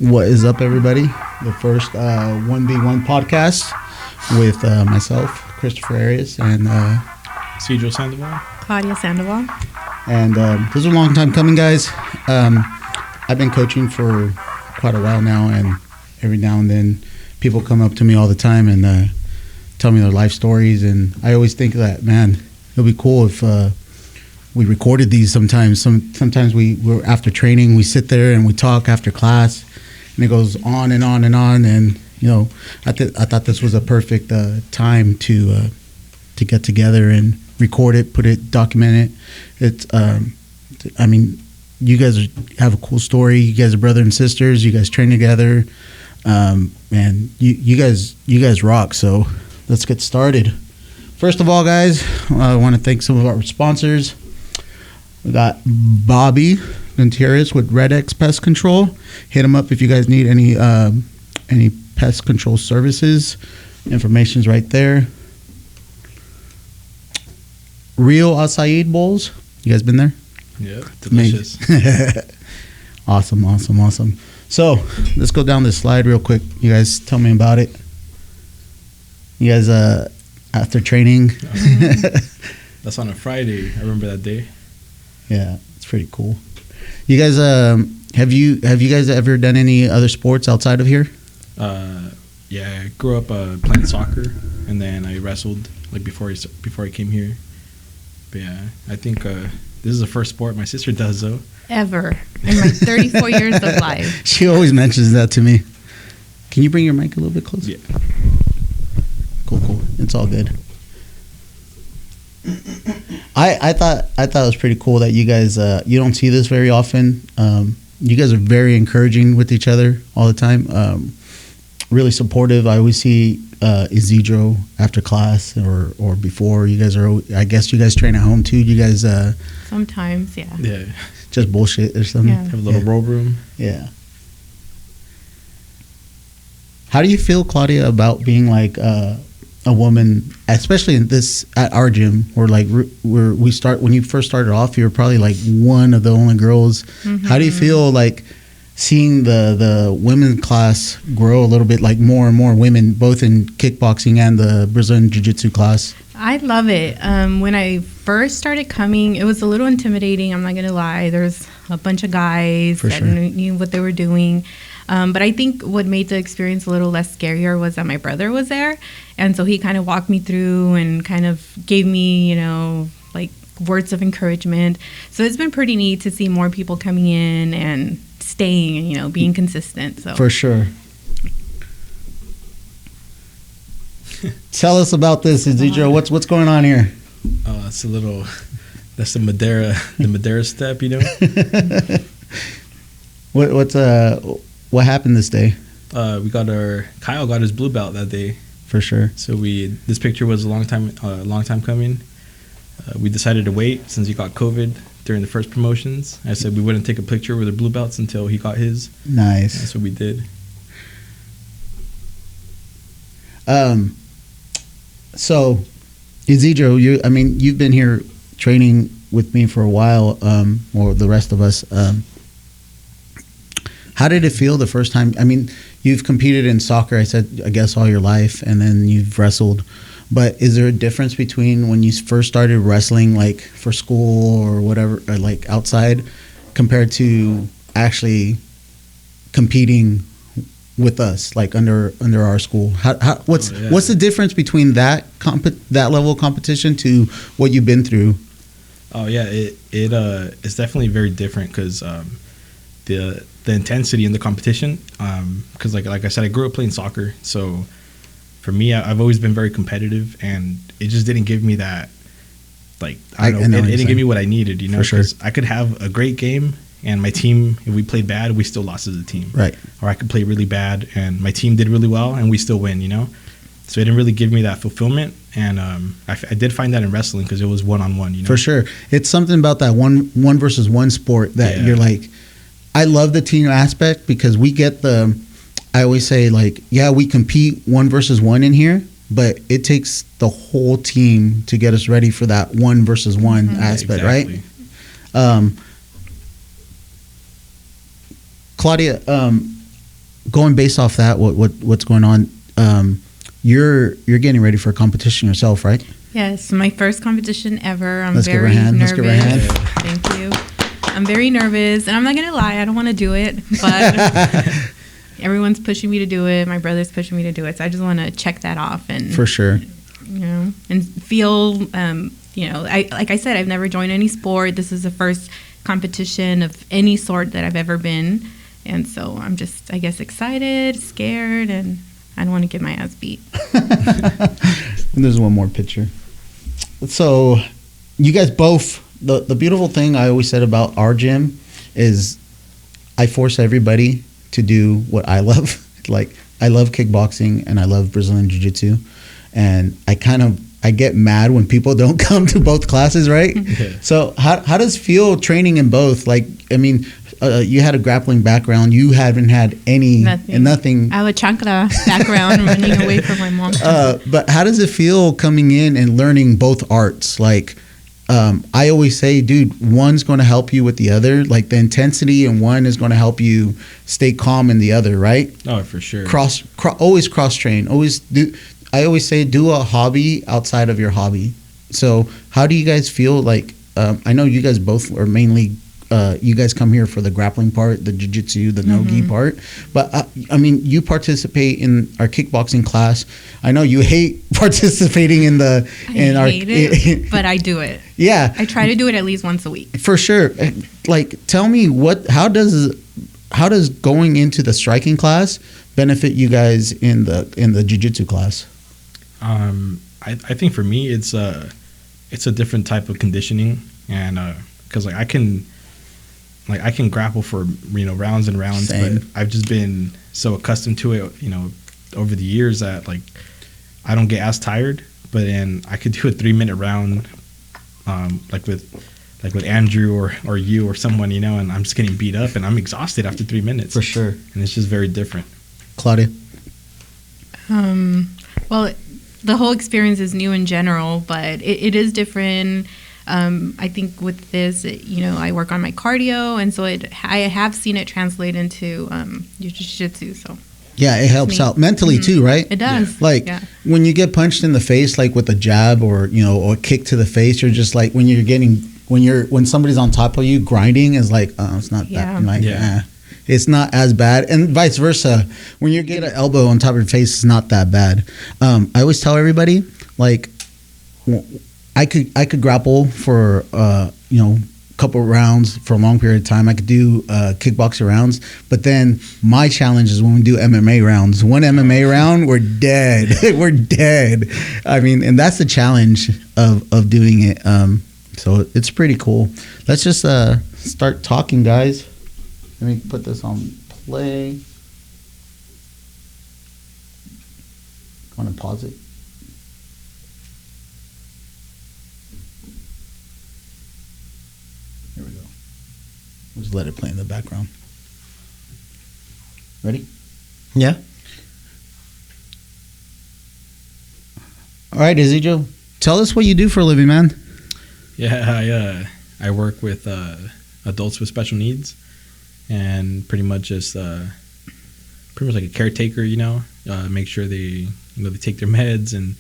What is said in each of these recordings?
What is up, everybody? The first 1v1 podcast with myself, Christopher Arias, and Isidro Sandoval. Claudia Sandoval. And this is a long time coming, guys. I've been coaching for quite a while now, and every now and then people come up to me all the time and tell me their life stories, and I always think that, man, it would be cool if we recorded these sometimes. Sometimes we're after training, we sit there and we talk after class, and it goes on and on and on. And you know, I thought this was a perfect time to get together and record it, document it. I mean, you guys have a cool story. You guys are brother and sisters. You guys train together, and you guys rock. So let's get started. First of all, guys, I want to thank some of our sponsors. We got Bobby Gutierrez with Red X Pest Control. Hit him up if you guys need any pest control services. Information's right there. Real acai bowls. You guys been there? Yeah, delicious. Awesome. So let's go down this slide real quick. You guys tell me about it. You guys after training. That's on a Friday. I remember that day. Yeah, it's pretty cool. You guys, have you guys ever done any other sports outside of here? Yeah, I grew up playing soccer, and then I wrestled like before I came here. But yeah, I think this is the first sport my sister does though. Ever in my 34 years of life. She always mentions that to me. Can you bring your mic a little bit closer? Yeah. Cool. It's all good. I thought it was pretty cool that you guys you don't see this very often. You guys are very encouraging with each other all the time. Really supportive. I always see Isidro after class or before. You guys are. I guess you guys train at home too. You guys Sometimes, yeah. Yeah. Just bullshit or something. Yeah. Have a little roll room. Yeah. How do you feel, Claudia, about being like a woman, especially in this at our gym, where like when you first started off, you were probably like one of the only girls. Mm-hmm. How do you feel like seeing the women's class grow a little bit, like more and more women, both in kickboxing and the Brazilian Jiu-Jitsu class? I love it. When I first started coming, it was a little intimidating. I'm not going to lie. There's a bunch of guys that knew what they were doing. But I think what made the experience a little less scarier was that my brother was there. And so he kind of walked me through and kind of gave me, like words of encouragement. So it's been pretty neat to see more people coming in and staying and, being consistent. So for sure. Tell us about this, Isidro. What's going on here? It's that's the Madera step, What happened this day? Kyle got his blue belt that day. For sure. So this picture was a long time coming. We decided to wait since he got COVID during the first promotions. I said we wouldn't take a picture with the blue belts until he got his. Nice. That's what we did. So Isidro, you've been here training with me for a while, or the rest of us. How did it feel the first time? I mean, you've competed in soccer, I guess, all your life, and then you've wrestled. But is there a difference between when you first started wrestling, like for school or whatever, or like outside, compared to actually competing with us, like under our school? What's the difference between that level of competition to what you've been through? Oh yeah, it's definitely very different because the intensity in the competition, because like I said, I grew up playing soccer, so for me, I've always been very competitive, and it just didn't give me that, like, I don't know, it didn't give me what I needed, For sure. I could have a great game, and my team, if we played bad, we still lost as a team. Right. Or I could play really bad, and my team did really well, and we still win, So it didn't really give me that fulfillment, and I did find that in wrestling because it was one-on-one, For sure. It's something about that one versus one sport that you're like, I love the team aspect because we get I always say, like, yeah, we compete 1 versus 1 in here, but it takes the whole team to get us ready for that 1 versus 1 aspect, exactly. Right? Claudia, going based off that, what's going on? You're getting ready for a competition yourself, right? Yes, my first competition ever. I'm Let's very give her a hand. nervous. Let's give her a hand. Thank you. I'm very nervous, and I'm not gonna lie, I don't want to do it, but everyone's pushing me to do it. My brother's pushing me to do it, so I just want to check that off and For sure. and feel. Like I said, I've never joined any sport. This is the first competition of any sort that I've ever been, and so I'm just, I guess, excited, scared, and I don't want to get my ass beat. And there's one more picture. So, you guys both. The beautiful thing I always said about our gym is I force everybody to do what I love. Like, I love kickboxing and I love Brazilian Jiu-Jitsu. And I get mad when people don't come to both classes, right? Yeah. So how does it feel training in both? Like, I mean, you had a grappling background. You haven't had nothing. I have a chancla background running away from my mom. But how does it feel coming in and learning both arts? Like, I always say, dude, one's going to help you with the other. Like, the intensity in one is going to help you stay calm in the other, right? Oh, for sure. Always cross train. I always say, do a hobby outside of your hobby. So how do you guys feel? Like, I know you guys both are mainly, you guys come here for the grappling part, the jiu-jitsu, the no-gi part. But, I mean, you participate in our kickboxing class. I know you hate participating in I hate it, but I do it. Yeah. I try to do it at least once a week. For sure. Like, tell me how does going into the striking class benefit you guys in the jiu-jitsu class? I think for me it's a different type of conditioning, and because I can grapple for rounds and rounds. Same. But I've just been so accustomed to it over the years that like I don't get as tired. But then I could do a 3-minute round like with Andrew or you or someone, and I'm just getting beat up and I'm exhausted after 3 minutes. For sure. And it's just very different. Claudia? Well, the whole experience is new in general, but it is different. I think with this, I work on my cardio, and so I have seen it translate into jiu-jitsu. So yeah, it helps out mentally too, right? It does. Like when you get punched in the face, like with a jab or or a kick to the face, you're just like when somebody's on top of you grinding is like, oh, it's not that like it's not as bad, and vice versa. When you get an elbow on top of your face, it's not that bad. I always tell everybody, like, I could grapple for couple rounds for a long period of time. I could do kickboxing rounds, but then my challenge is when we do MMA rounds. One MMA round, we're dead. We're dead. I mean, and that's the challenge of doing it. So it's pretty cool. Let's just start talking, guys. Let me put this on play. Want to pause it? Here we go. We'll just let it play in the background. Ready? Yeah. All right, Isidro, tell us what you do for a living, man. Yeah, I work with adults with special needs, and pretty much just like a caretaker. Make sure they they take their meds and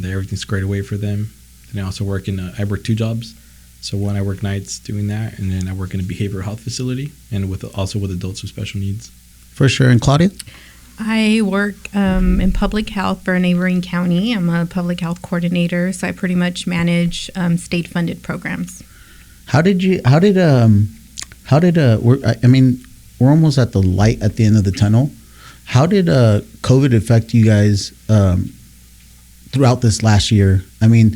that everything's squared away for them. And I also work I work 2 jobs. So one, I work nights doing that, and then I work in a behavioral health facility, and also with adults with special needs. For sure. And Claudia? I work in public health for a neighboring county. I'm a public health coordinator, so I pretty much manage state-funded programs. We're almost at the light at the end of the tunnel. How did COVID affect you guys throughout this last year? I mean,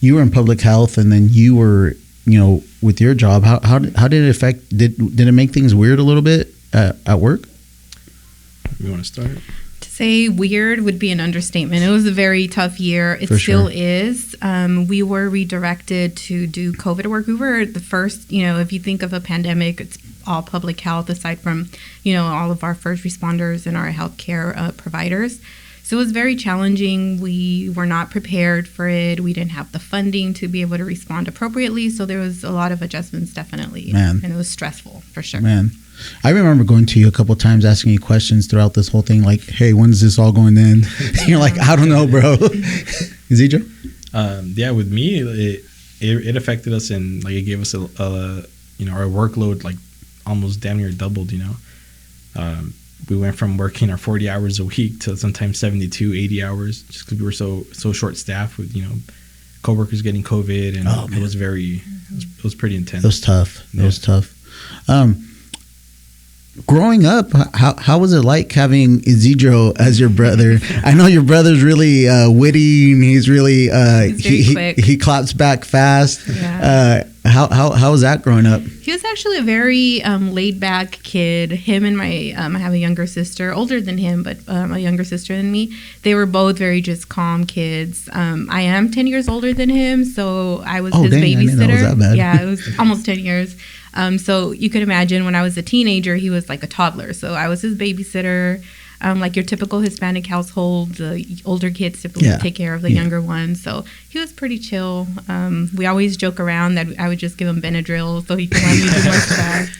you were in public health, and then you were, with your job. How did it affect? Did it make things weird a little bit at work? You want to start? To say weird would be an understatement. It was a very tough year. It still is. We were redirected to do COVID work. We were the first, if you think of a pandemic, it's all public health aside from, all of our first responders and our healthcare providers. So it was very challenging. We were not prepared for it. We didn't have the funding to be able to respond appropriately. So there was a lot of adjustments, definitely. Man. And it was stressful, for sure. Man. I remember going to you a couple of times asking you questions throughout this whole thing, like, hey, when's this all going in? You're like, I don't know, bro. Isidro? Yeah, with me, it affected us, and like it gave us our workload like almost damn near doubled, we went from working our 40 hours a week to sometimes 72, 80 hours just because we were so short staffed with, coworkers getting COVID, and it was pretty intense. It was tough. It was tough. Growing up, how was it like having Isidro as your brother? I know your brother's really witty, and he's really he claps back fast. Yeah. How was that growing up? He was actually a very laid back kid. Him and I have a younger sister, older than him, but a younger sister than me. They were both very just calm kids. I am 10 years older than him, so I was his babysitter. I didn't know it was that bad. Yeah, it was almost 10 years. So you could imagine when I was a teenager, he was like a toddler. So I was his babysitter. Like your typical Hispanic household, the older kids typically take care of the younger ones. So he was pretty chill. We always joke around that I would just give him Benadryl so he could let me do more stuff.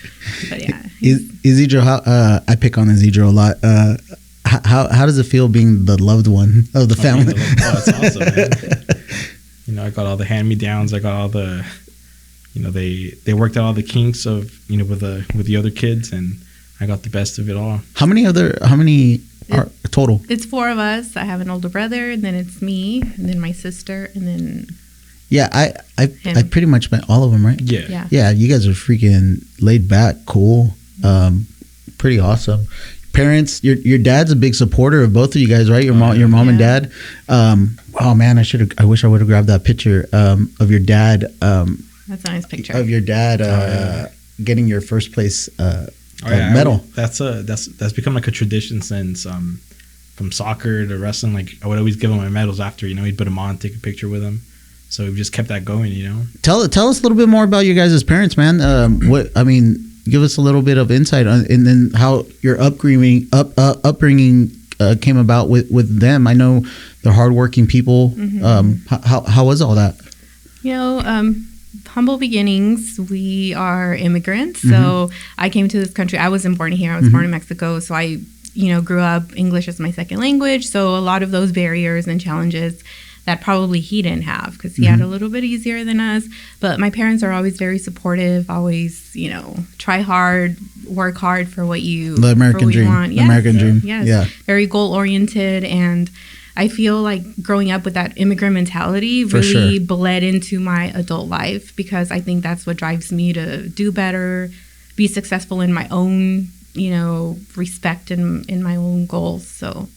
But yeah. Isidro, I pick on Isidro a lot. How does it feel being the loved one of the family? It's awesome, man. I got all the hand-me-downs. I got all the, they worked out all the kinks of, with the other kids, and I got the best of it all. How many are total? It's 4 of us. I have an older brother, and then it's me, and then my sister, and then I pretty much met all of them, right? Yeah. You guys are freaking laid back, cool, pretty awesome. Parents, your dad's a big supporter of both of you guys, right? Your mom and dad. Oh man, I wish I would have grabbed that picture of your dad. That's a nice picture of your dad getting your first place. Medal. That's become like a tradition since from soccer to wrestling. Like I would always give him my medals after. He'd put them on, take a picture with him. So we've just kept that going. Tell us a little bit more about you guys as parents, man. Give us a little bit of insight on, and then how your upbringing came about with them. I know they're hardworking people. Mm-hmm. How was all that? Humble beginnings. We are immigrants. So I came to this country. I wasn't born here. I was born in Mexico. So I, grew up English as my second language. So a lot of those barriers and challenges that probably he didn't have because he had a little bit easier than us. But my parents are always very supportive, always, try hard, work hard for what you the American dream. Want. Yes. American dream. Yes. Yeah. Very goal oriented, and I feel like growing up with that immigrant mentality really bled into my adult life because I think that's what drives me to do better, be successful in my own, respect and in my own goals. So,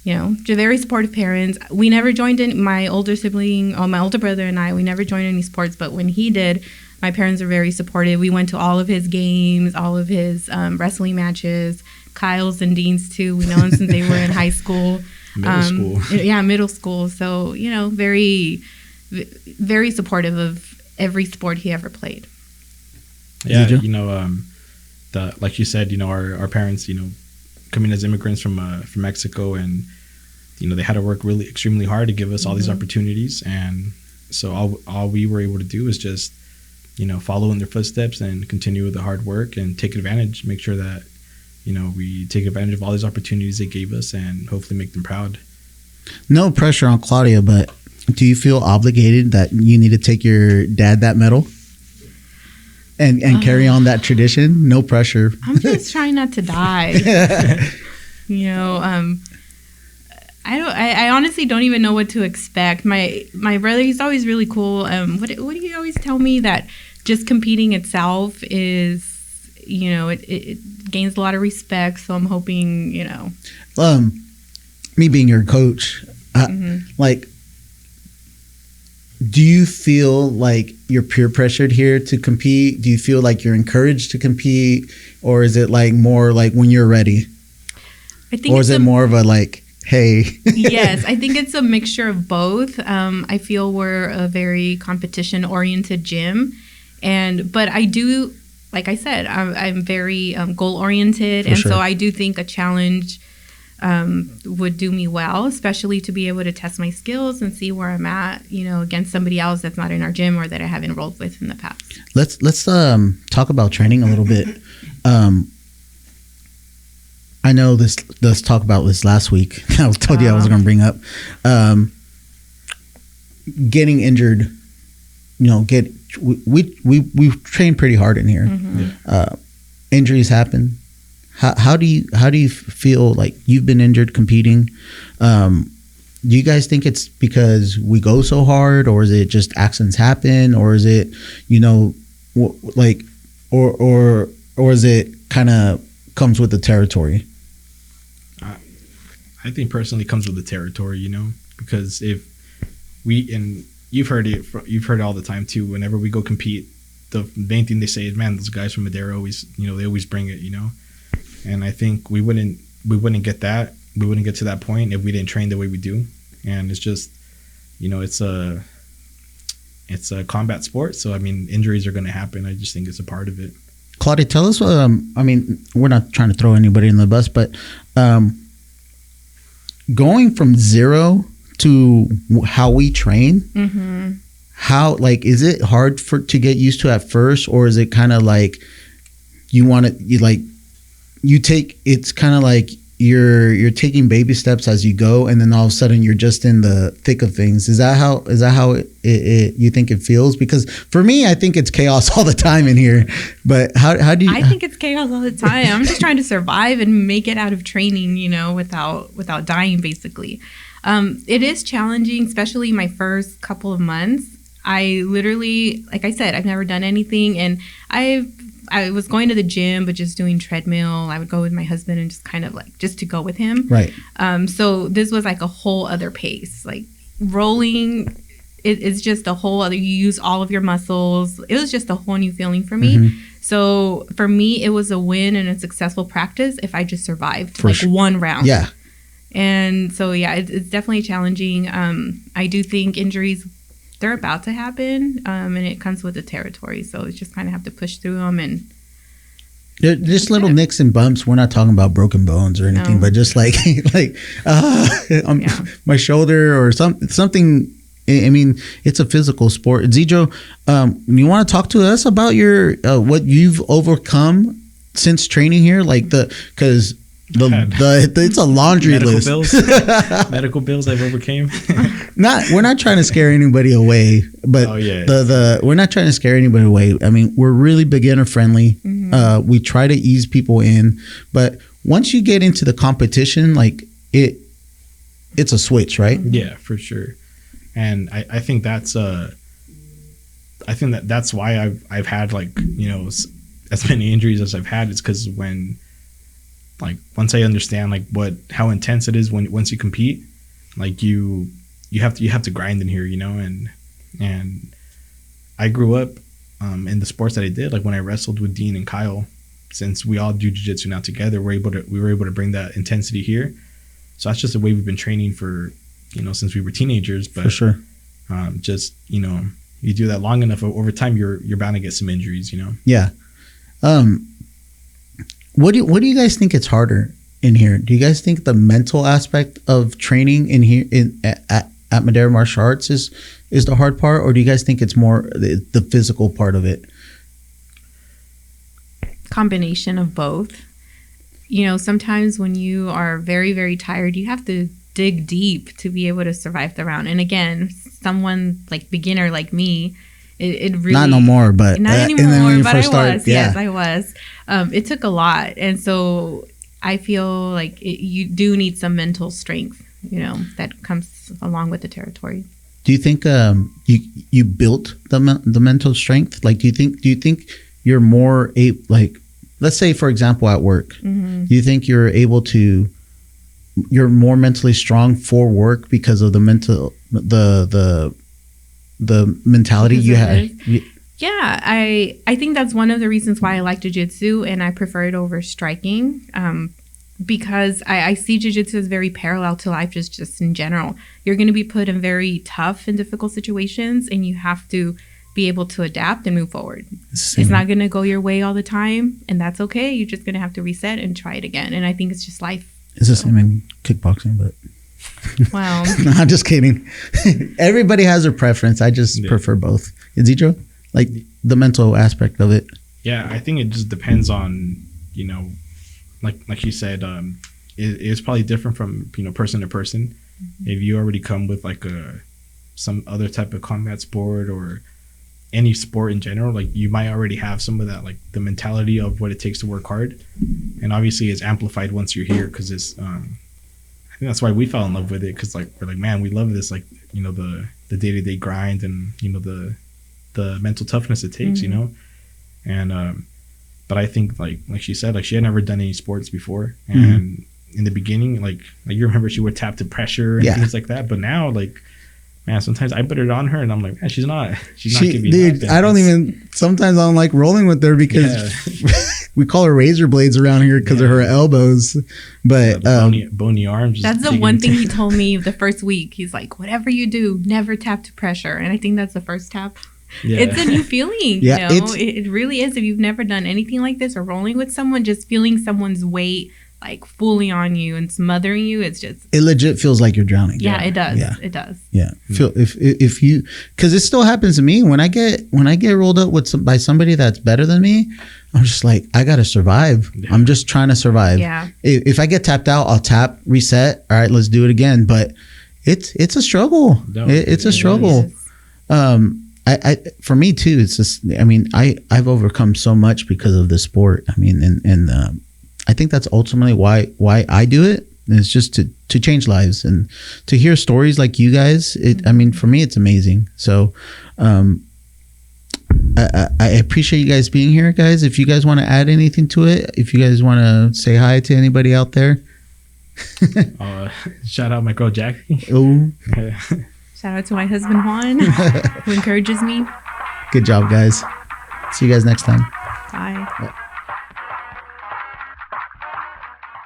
very supportive parents. We never joined in. My older sibling, my older brother and I, we never joined any sports, but when he did, my parents were very supportive. We went to all of his games, all of his wrestling matches, Kyle's and Dean's too. We know him since they were in high school. Middle school. Yeah, middle school. So, very, very supportive of every sport he ever played. Yeah, like you said, our parents, coming as immigrants from Mexico, and they had to work really extremely hard to give us all these opportunities, and so all we were able to do is just follow in their footsteps and continue with the hard work and take advantage, make sure that we take advantage of all these opportunities they gave us and hopefully make them proud. No pressure on Claudia, but do you feel obligated that you need to take your dad that medal and carry on that tradition? No pressure. I'm just trying not to die. I honestly don't even know what to expect. My brother, he's always really cool. What do you always tell me? That just competing itself is, it gains a lot of respect. So I'm hoping, me being your coach, do you feel like you're peer pressured here to compete? Do you feel like you're encouraged to compete, or is it like more like when you're ready? I think, or is it more of a like, hey? Yes, I think it's a mixture of both. I feel we're a very competition oriented gym, but I do, like I said, I'm very goal oriented, and so I do think a challenge would do me well, especially to be able to test my skills and see where I'm at, against somebody else that's not in our gym or that I have enrolled with in the past. Let's talk about training a little bit. I know this. Let's talk about this last week. I told you I was going to bring up getting injured. You know, we train pretty hard in here. Injuries happen. How do you feel like you've been injured competing? Do you guys think it's because we go so hard, or is it just accidents happen, or is it, you know, like, or is it kind of comes with the territory? I think personally it comes with the territory, you know, because if we, and you've heard it all the time too. Whenever we go compete, the main thing they say is, "Man, those guys from Madera always, you know, they always bring it," you know. And I think we wouldn't get that. We wouldn't get to that point if we didn't train the way we do. And it's just, you know, it's a combat sport. So I mean, injuries are going to happen. I just think it's a part of it. Claudia, tell us. I mean, we're not trying to throw anybody in the bus, but going from zero to how we train, how, like, is it hard to get used to at first, or is it kind of like it's kind of like you're taking baby steps as you go, and then all of a sudden you're just in the thick of things? Is that how you think it feels? Because for me, I think it's chaos all the time in here. But how do you? I think it's chaos all the time. I'm just trying to survive and make it out of training, you know, without dying, basically. It is challenging, especially my first couple of months. I literally, like I said, I've never done anything, and I was going to the gym, but just doing treadmill. I would go with my husband and just kind of like just to go with him. Right. So this was like a whole other pace. Like rolling, it's just a whole other. You use all of your muscles. It was just a whole new feeling for me. So for me, it was a win and a successful practice if I just survived one round. Yeah. And so yeah, it's definitely challenging. I do think injuries, they're about to happen, and it comes with the territory. So it's just kind of have to push through them, and they're just little nicks and bumps. We're not talking about broken bones or anything, but just like my shoulder or something. I mean, it's a physical sport. Isidro, you want to talk to us about your what you've overcome since training here, like because. It's a laundry list. Medical bills I've overcame. We're not trying to scare anybody away, but we're not trying to scare anybody away. I mean, we're really beginner friendly. We try to ease people in, but once you get into the competition, like it's a switch, right? Yeah, for sure. And I think that's that's why I've had, like, you know, as many injuries as I've had. It's because once I understand how intense it is once you compete, like you have to grind in here, you know. And I grew up in the sports that I did. Like when I wrestled with Dean and Kyle, since we all do jiu-jitsu now together, we were able to bring that intensity here. So that's just the way we've been training for, you know, since we were teenagers. But for sure, just, you know, you do that long enough, over time you're bound to get some injuries, you know. Yeah. What do you guys think it's harder in here? Do you guys think the mental aspect of training in here at Madera Martial Arts is the hard part, or do you guys think it's more the physical part of it? Combination of both. You know, sometimes when you are very, very tired, you have to dig deep to be able to survive the round. And again, someone like beginner like me, it really not no more, but not anymore. But I was, yeah. Yes, I was. It took a lot, and so I feel like you do need some mental strength, you know, that comes along with the territory. Do you think you built the mental strength? Like, do you think you're more like, let's say for example at work, do you think you're more mentally strong for work because of the mentality you had? Yeah, I think that's one of the reasons why I like jiu-jitsu and I prefer it over striking, because I see jiu-jitsu as very parallel to life just in general. You're going to be put in very tough and difficult situations, and you have to be able to adapt and move forward. It's not going to go your way all the time, and that's okay. You're just going to have to reset and try it again, and I think it's just life. It's the same in kickboxing, but... Wow. No, I'm just kidding. Everybody has their preference. I just prefer both. Isidro, like the mental aspect of it. Yeah, I think it just depends on, you know, like you said, it's probably different from person to person. Mm-hmm. If you already come with like some other type of combat sport or any sport in general, like you might already have some of that, like the mentality of what it takes to work hard, and obviously it's amplified once you're here because it's. I think that's why we fell in love with it, because like we're like, man, we love this, like the day-to-day grind and the mental toughness it takes, Mm-hmm. And but I think like she said, like she had never done any sports before, and in the beginning, like you remember she would tap to pressure and things like that, but now like, man, sometimes I put it on her and I'm like, man, she's not giving dude, up. I don't even, sometimes I don't like rolling with her because we call her razor blades around here because of her elbows, but bony arms. That's the one thing he told me the first week. He's like, whatever you do, never tap to pressure. And I think that's the first tap. Yeah. It's a new feeling. Yeah, it really is. If you've never done anything like this or rolling with someone, just feeling someone's weight like fully on you and smothering you, it legit feels like you're drowning. Yeah, it does. Yeah. It does. Yeah. Feel if you, because it still happens to me when I get rolled up with by somebody that's better than me. I'm just like, I gotta survive. Yeah. I'm just trying to survive. Yeah. If I get tapped out, I'll tap, reset. All right, let's do it again. But it's a struggle. No, it's a struggle. I for me too. It's just, I mean, I've overcome so much because of the sport. I mean, and I think that's ultimately why I do it. It's just to change lives and to hear stories like you guys. I mean, for me, it's amazing. So, I appreciate you guys being here, guys. If you guys want to add anything to it, if you guys want to say hi to anybody out there. Shout out my girl Jackie. Oh. Shout out to my husband Juan, who encourages me. Good job, guys. See you guys next time. Bye.